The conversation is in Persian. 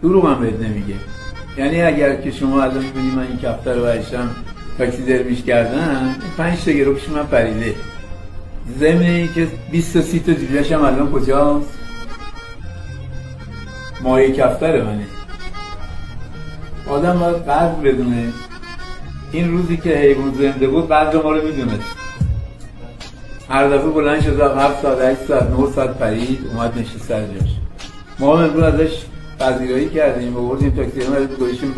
دروغ هم بهت نمیگه. یعنی اگر که شما الان می‌بینی من این کفتر رو برشتم تاکسی درمیش کردم 5 تا گرو پیش من پریده، ضمن این که 20 تا 30 تا جوجه‌ش هم الان کجاست؟ مایه کفتر منه. آدم باید قدر بدونه. این روزی که حیوان زنده بود قدر ما رو میدونست. هر دفعه بلند شد 7 ساعت 8 ساعت 9 ساعت پرید اومد نشست سر جاش. ما امروز ازش پذیرایی کردیم و بردیم تاکسی رو گذاشتیم